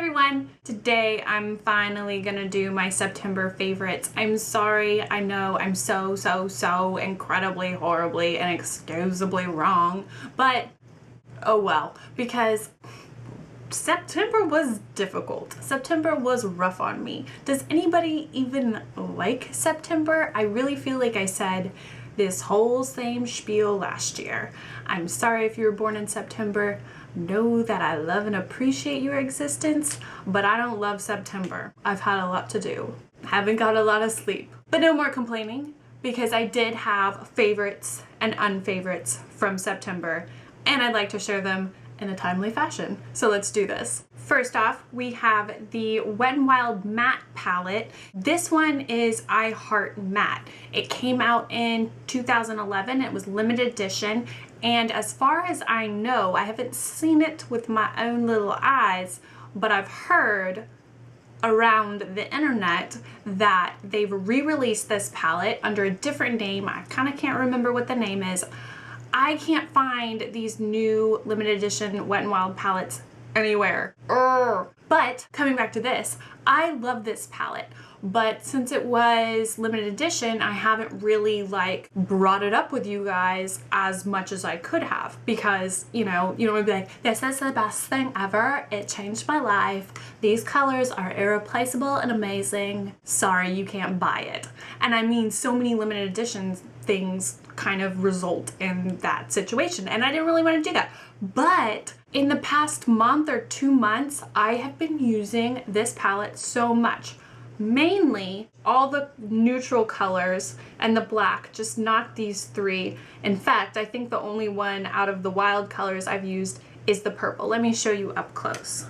everyone! Today I'm finally gonna do my September favorites. I'm sorry, I know I'm so incredibly, horribly, and inexcusably wrong, but oh well, because September was difficult. September was rough on me. Does anybody even like September? I really feel like I said this whole same spiel last year. I'm sorry if you were born in September. Know that I love and appreciate your existence, but I don't love September. I've had a lot to do. Haven't got a lot of sleep. But no more complaining, because I did have favorites and unfavorites from September, and I'd like to share them in a timely fashion. So let's do this. First off, we have the Wet n Wild Matte palette. This one is I Heart Matte. It came out in 2011. It was limited edition. And as far as I know, I haven't seen it with my own little eyes, but I've heard around the internet that they've re-released this palette under a different name. I kind of can't remember what the name is. I can't find these new limited edition Wet n Wild palettes anywhere. But coming back to this, I love this palette, but since it was limited edition, I haven't really brought it up with you guys as much as I could have, because you don't want to be like, this is the best thing ever, it changed my life, these colors are irreplaceable and amazing, sorry you can't buy it. And I mean, so many limited editions things kind of result in that situation, and I didn't really want to do that. But in the past month or 2 months, I have been using this palette so much. Mainly all the neutral colors and the black, just not these three. In fact, I think the only one out of the wild colors I've used is the purple. Let me show you up close.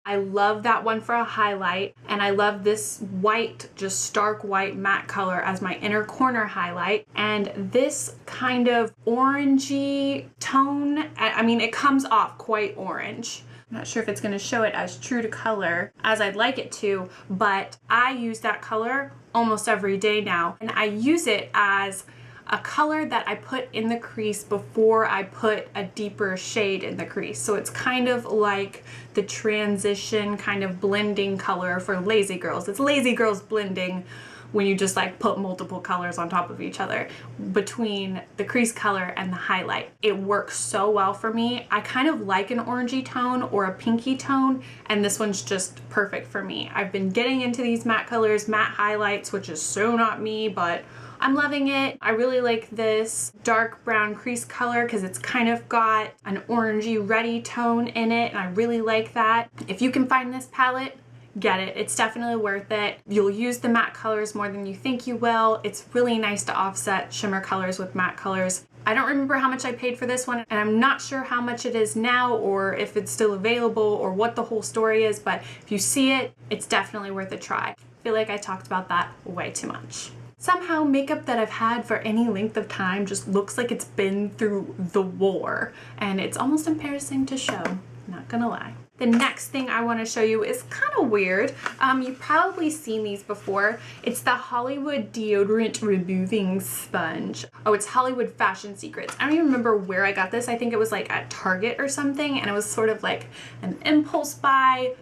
I love that one for a highlight, and I love this white, just stark white matte color as my inner corner highlight, and this kind of orangey tone. I mean, it comes off quite orange. I'm not sure if it's going to show it as true to color as I'd like it to, but I use that color almost every day now, and I use it as a color that I put in the crease before I put a deeper shade in the crease. So it's kind of like the transition kind of blending color for lazy girls. It's lazy girls blending when you just put multiple colors on top of each other between the crease color and the highlight. It works so well for me. I kind of like an orangey tone or a pinky tone, and this one's just perfect for me. I've been getting into these matte colors, matte highlights, which is so not me, but I'm loving it. I really like this dark brown crease color because it's kind of got an orangey reddy tone in it, and I really like that. If you can find this palette, get it. It's definitely worth it. You'll use the matte colors more than you think you will. It's really nice to offset shimmer colors with matte colors. I don't remember how much I paid for this one, and I'm not sure how much it is now or if it's still available or what the whole story is, but if you see it, it's definitely worth a try. I feel like I talked about that way too much. Somehow makeup that I've had for any length of time just looks like it's been through the war, and it's almost embarrassing to show, not gonna lie. The next thing I want to show you is kind of weird. You've probably seen these before. It's the Hollywood Deodorant Removing Sponge. Oh, it's Hollywood Fashion Secrets. I don't even remember where I got this. I think it was at Target or something, and it was sort of like an impulse buy.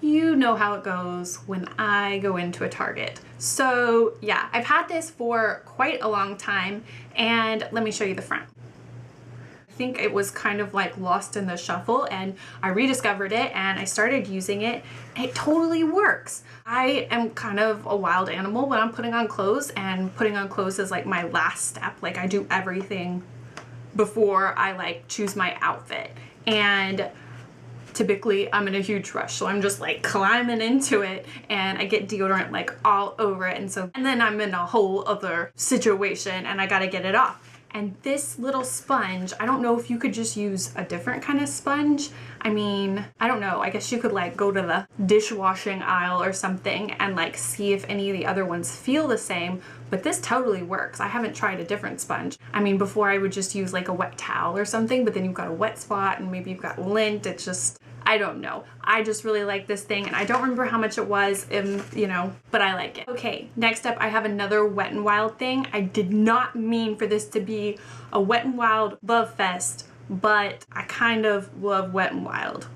You know how it goes when I go into a Target. So yeah, I've had this for quite a long time, and let me show you the front. I think it was kind of lost in the shuffle, and I rediscovered it and I started using it. It totally works. I am kind of a wild animal when I'm putting on clothes, and putting on clothes is my last step. I do everything before I choose my outfit, and typically I'm in a huge rush, so I'm just climbing into it, and I get deodorant all over it, and then I'm in a whole other situation and I gotta get it off. And this little sponge, I don't know if you could just use a different kind of sponge. I mean, I don't know, I guess you could go to the dishwashing aisle or something and see if any of the other ones feel the same, but this totally works. I haven't tried a different sponge. I mean, before I would just use a wet towel or something, but then you've got a wet spot and maybe you've got lint. It's just, I don't know. I just really like this thing, and I don't remember how much it was, but I like it. Okay, next up I have another Wet n Wild thing. I did not mean for this to be a Wet n Wild love fest, but I kind of love Wet n Wild.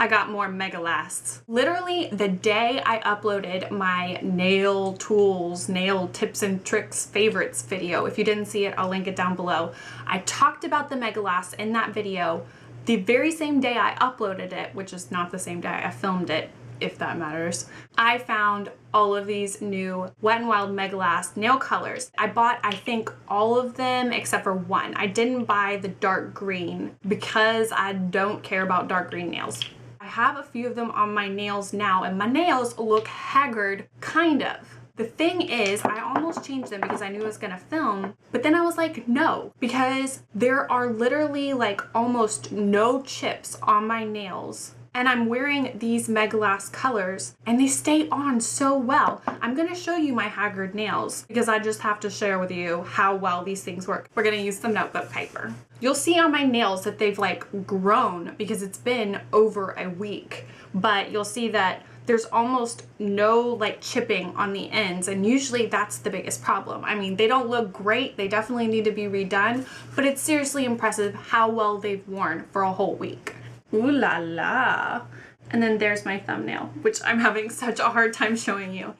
I got more Megalasts. Literally the day I uploaded my nail tools, nail tips and tricks favorites video. If you didn't see it, I'll link it down below. I talked about the Megalast in that video. The very same day I uploaded it, which is not the same day I filmed it, if that matters, I found all of these new Wet n Wild Megalast nail colors. I bought, I think, all of them except for one. I didn't buy the dark green because I don't care about dark green nails. I have a few of them on my nails now, and my nails look haggard, kind of. The thing is, I almost changed them because I knew I was gonna film, but then I was like, no, because there are literally like almost no chips on my nails. And I'm wearing these Megalast colors and they stay on so well. I'm gonna show you my haggard nails because I just have to share with you how well these things work. We're gonna use some notebook paper. You'll see on my nails that they've like grown because it's been over a week, but you'll see that there's almost no like chipping on the ends, and usually that's the biggest problem. I mean, they don't look great, they definitely need to be redone, but it's seriously impressive how well they've worn for a whole week. Ooh la la. And then there's my thumbnail, which I'm having such a hard time showing you.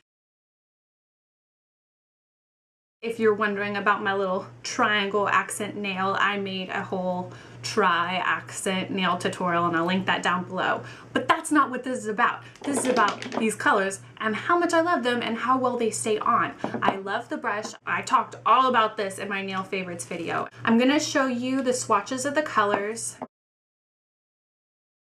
If you're wondering about my little triangle accent nail, I made a whole tri-accent nail tutorial and I'll link that down below. But that's not what this is about. This is about these colors and how much I love them and how well they stay on. I love the brush. I talked all about this in my nail favorites video. I'm gonna show you the swatches of the colors.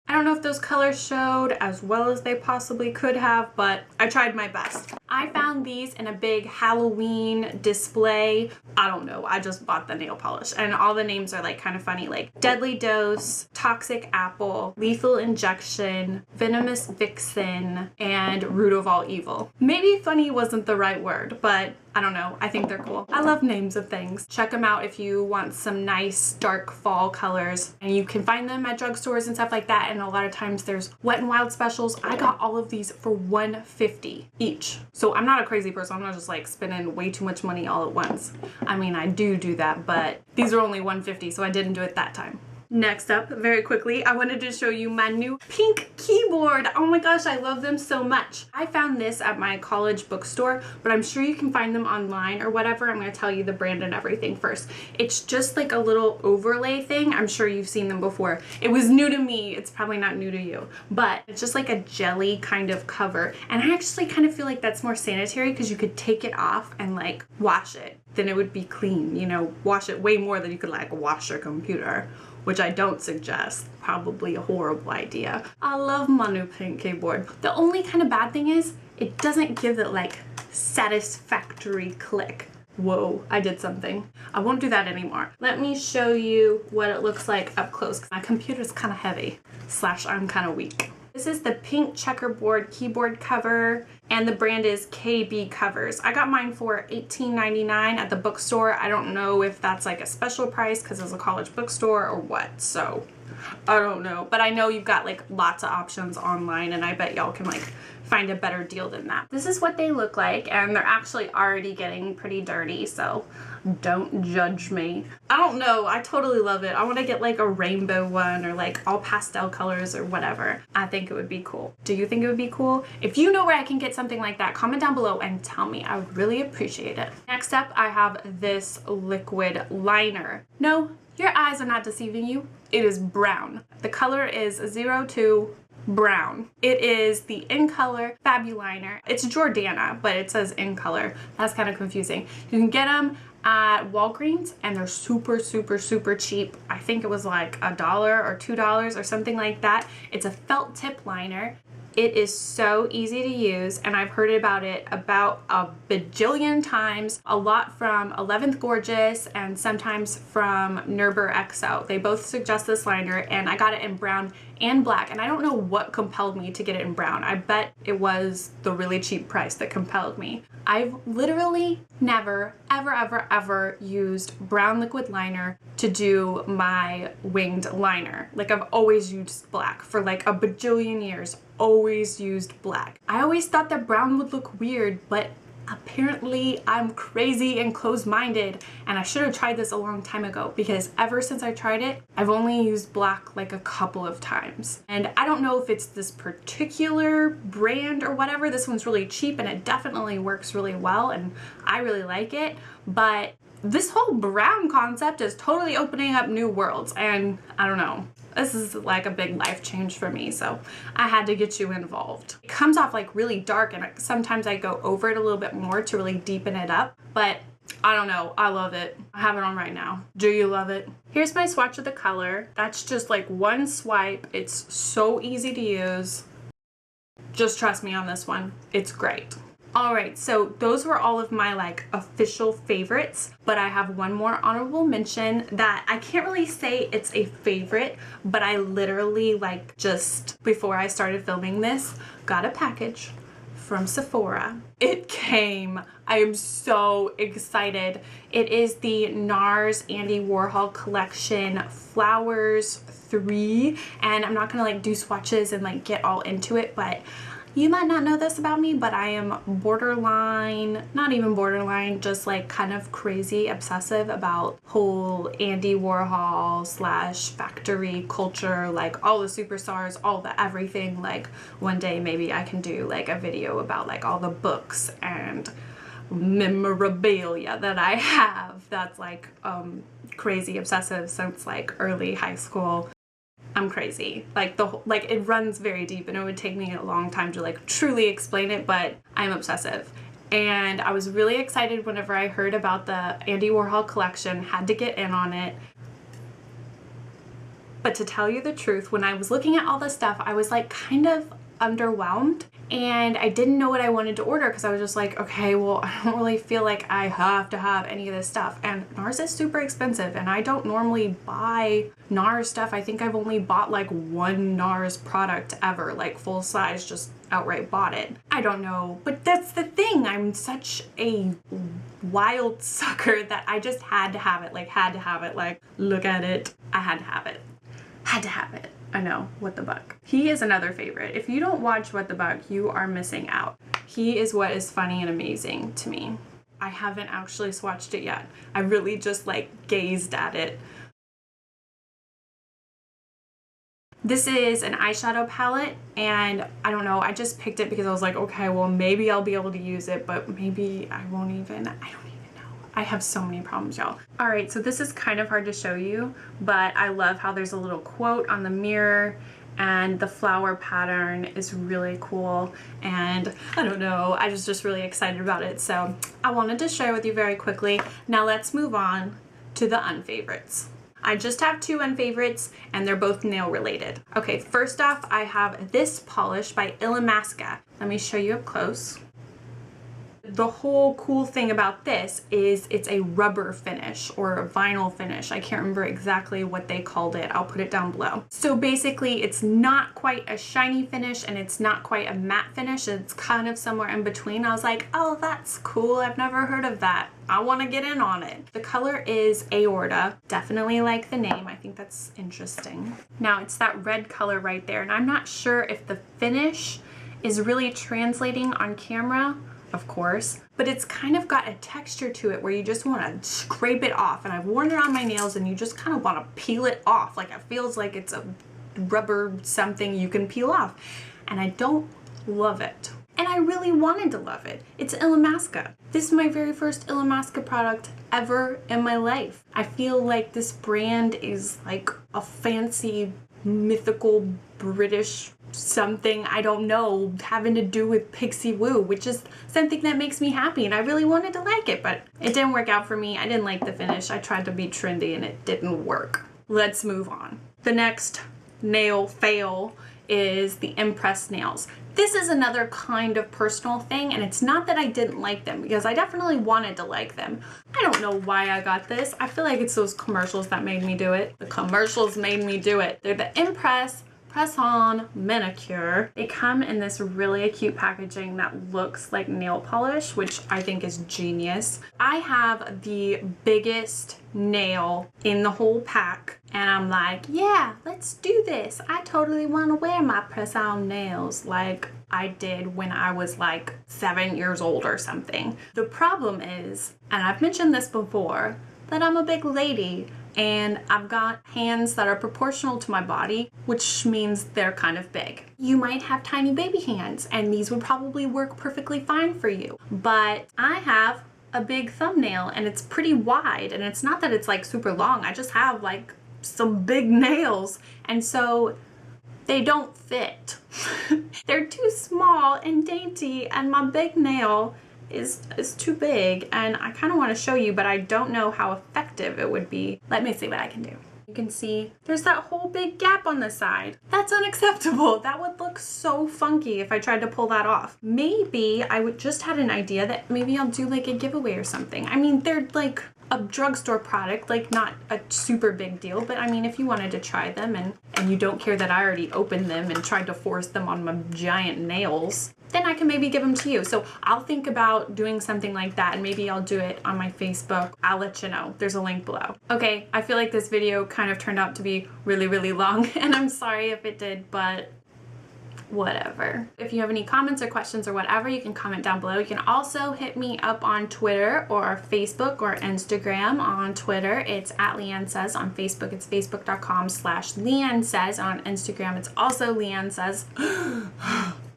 I don't know if those colors showed as well as they possibly could have, but I tried my best. I found these in a big Halloween display. I don't know, I just bought the nail polish and all the names are like kind of funny, like Deadly Dose, Toxic Apple, Lethal Injection, Venomous Vixen, and Root of All Evil. Maybe funny wasn't the right word, but I don't know, I think they're cool. I love names of things. Check them out if you want some nice dark fall colors, and you can find them at drugstores and stuff like that, and a lot of times there's Wet n Wild specials. I got all of these for $1.50 each. So I'm not a crazy person, I'm not just like spending way too much money all at once. I mean, I do that, but these are only $1.50, so I didn't do it that time. Next up, very quickly, I wanted to show you my new pink keyboard. Oh my gosh, I love them so much. I found this at my college bookstore, but I'm sure you can find them online or whatever. I'm gonna tell you the brand and everything first. It's just like a little overlay thing. I'm sure you've seen them before. It was new to me. It's probably not new to you, but it's just like a jelly kind of cover. And I actually kind of feel like that's more sanitary because you could take it off and like wash it. Then it would be clean, you know, wash it way more than you could like wash your computer, which I don't suggest. Probably a horrible idea. I love my new pink keyboard. The only kind of bad thing is it doesn't give it like satisfactory click. Whoa, I did something. I won't do that anymore. Let me show you what it looks like up close. My computer's kind of heavy, / I'm kind of weak. This is the pink checkerboard keyboard cover, and the brand is KB Covers. I got mine for $18.99 at the bookstore. I don't know if that's like a special price because it's a college bookstore or what, so I don't know. But I know you've got like lots of options online, and I bet y'all can like find a better deal than that. This is what they look like, and they're actually already getting pretty dirty, so don't judge me. I don't know, I totally love it. I want to get like a rainbow one or like all pastel colors or whatever. I think it would be cool. Do you think it would be cool? If you know where I can get something like that, comment down below and tell me. I would really appreciate it. Next up, I have this liquid liner. No, your eyes are not deceiving you. It is brown. The color is 02 brown. It is the Incolor FabuLiner. It's Jordana, but it says Incolor. That's kind of confusing. You can get them at Walgreens and they're super cheap. I think it was like $1 or $2 or something like that. It's a felt tip liner. It is so easy to use, and I've heard about it about a bajillion times, a lot from 11th Gorgeous and sometimes from Nerber XO. They both suggest this liner, and I got it in brown and black, and I don't know what compelled me to get it in brown. I bet it was the really cheap price that compelled me. I've literally never, ever used brown liquid liner to do my winged liner. Like, I've always used black for like a bajillion years, always used black. I always thought that brown would look weird, but apparently I'm crazy and closed-minded, and I should have tried this a long time ago, because ever since I tried it, I've only used black like a couple of times. And I don't know if it's this particular brand or whatever. This one's really cheap and it definitely works really well and I really like it, but this whole brown concept is totally opening up new worlds, and I don't know. This is like a big life change for me, so I had to get you involved. It comes off like really dark, and sometimes I go over it a little bit more to really deepen it up, but I don't know. I love it. I have it on right now. Do you love it? Here's my swatch of the color. That's just like one swipe. It's so easy to use. Just trust me on this one. It's great. All right, so those were all of my like official favorites, but I have one more honorable mention that I can't really say it's a favorite, but I literally like just before I started filming this, got a package from Sephora. It came. I am so excited. It is the Nars Andy Warhol collection Flowers 3, and I'm not gonna like do swatches and like get all into it, but you might not know this about me, but I am borderline, not even borderline, just like kind of crazy obsessive about whole Andy Warhol / factory culture, like all the superstars, all the everything. Like one day maybe I can do like a video about like all the books and memorabilia that I have that's like crazy obsessive since like early high school. I'm crazy. Like it runs very deep, and it would take me a long time to like truly explain it, but I'm obsessive. And I was really excited whenever I heard about the Andy Warhol collection, had to get in on it. But to tell you the truth, when I was looking at all this stuff, I was like kind of underwhelmed, and I didn't know what I wanted to order because I was just like, okay, well, I don't really feel like I have to have any of this stuff. And Nars is super expensive, and I don't normally buy Nars stuff. I think I've only bought like one Nars product ever, like full size, just outright bought it. I don't know, but that's the thing. I'm such a wild sucker that I just had to have it, like look at it. I had to have it. Had to have it. I know, What the Buck. He is another favorite. If you don't watch What the Buck, you are missing out. He is what is funny and amazing to me. I haven't actually swatched it yet. I really just like gazed at it. This is an eyeshadow palette, and I don't know, I just picked it because I was like, okay, well maybe I'll be able to use it, but maybe I won't even. I don't even. I have so many problems, y'all. All right, so this is kind of hard to show you, but I love how there's a little quote on the mirror, and the flower pattern is really cool, and I don't know, I was just really excited about it, so I wanted to share with you very quickly. Now let's move on to the unfavorites. I just have two unfavorites, and they're both nail related. Okay, first off, I have this polish by Illamasqua. Let me show you up close. The whole cool thing about this is it's a rubber finish or a vinyl finish. I can't remember exactly what they called it. I'll put it down below. So basically it's not quite a shiny finish and it's not quite a matte finish. It's kind of somewhere in between. I was like, oh, that's cool. I've never heard of that. I want to get in on it. The color is Aorta. Definitely like the name. I think that's interesting. Now it's that red color right there, and I'm not sure if the finish is really translating on camera, of course, but it's kind of got a texture to it where you just want to scrape it off, and I've worn it on my nails and you just kind of want to peel it off. Like it feels like it's a rubber something you can peel off, and I don't love it. And I really wanted to love it. It's Illamasqua. This is my very first Illamasqua product ever in my life. I feel like this brand is like a fancy mythical British something, I don't know, having to do with Pixie Woo, which is something that makes me happy, and I really wanted to like it, but it didn't work out for me. I didn't like the finish. I tried to be trendy and it didn't work. Let's move on. The next nail fail is the Impress nails. This is another kind of personal thing, and it's not that I didn't like them, because I definitely wanted to like them. I don't know why I got this. I feel like it's those commercials that made me do it. The commercials made me do it. They're the Impress press-on manicure. They come in this really cute packaging that looks like nail polish, which I think is genius. I have the biggest nail in the whole pack, and I'm like, yeah, let's do this. I totally want to wear my press-on nails like I did when I was like 7 years old or something. The problem is, and I've mentioned this before, that I'm a big lady and I've got hands that are proportional to my body, which means they're kind of big. You might have tiny baby hands and these would probably work perfectly fine for you. But I have a big thumbnail and it's pretty wide, and it's not that it's like super long, I just have like some big nails, and so they don't fit. They're too small and dainty, and my big nail is too big, and I kind of want to show you, but I don't know how effective it would be. Let me see what I can do. You can see there's that whole big gap on the side. That's unacceptable. That would look so funky if I tried to pull that off. Maybe I would just had an idea that maybe I'll do like a giveaway or something. I mean, they're like a drugstore product, like not a super big deal, but I mean, if you wanted to try them and you don't care that I already opened them and tried to force them on my giant nails, then I can maybe give them to you. So I'll think about doing something like that, and maybe I'll do it on my Facebook. I'll let you know. There's a link below. Okay, I feel like this video kind of turned out to be really, really long, and I'm sorry if it did, but whatever. If you have any comments or questions or whatever, you can comment down below. You can also hit me up on Twitter or Facebook or Instagram. On Twitter, it's at LeighAnnSays. On Facebook, it's facebook.com/LeighAnnSays. On Instagram, it's also LeighAnnSays.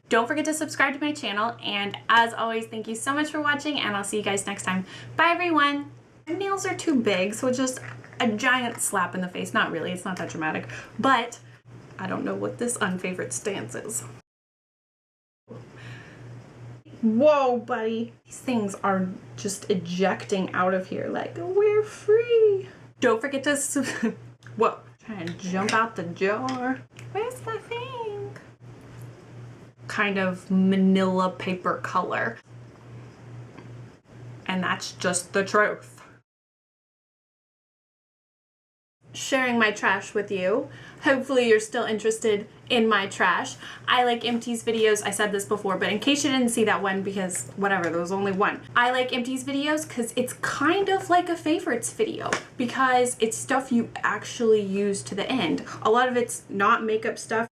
Don't forget to subscribe to my channel, and as always, thank you so much for watching, and I'll see you guys next time. Bye, everyone. My nails are too big, so it's just a giant slap in the face. Not really, it's not that dramatic, but I don't know what this unfavorite stance is. Whoa, buddy. These things are just ejecting out of here like, we're free. Don't forget to whoa, trying to jump out the jar. Where's my thing? Kind of manila paper color. And that's just the truth. Sharing my trash with you. Hopefully you're still interested in my trash. I Like Empties videos. I said this before, but in case you didn't see that one, because whatever, there was only one. I Like Empties videos because it's kind of like a favorites video, because it's stuff you actually use to the end. A lot of it's not makeup stuff.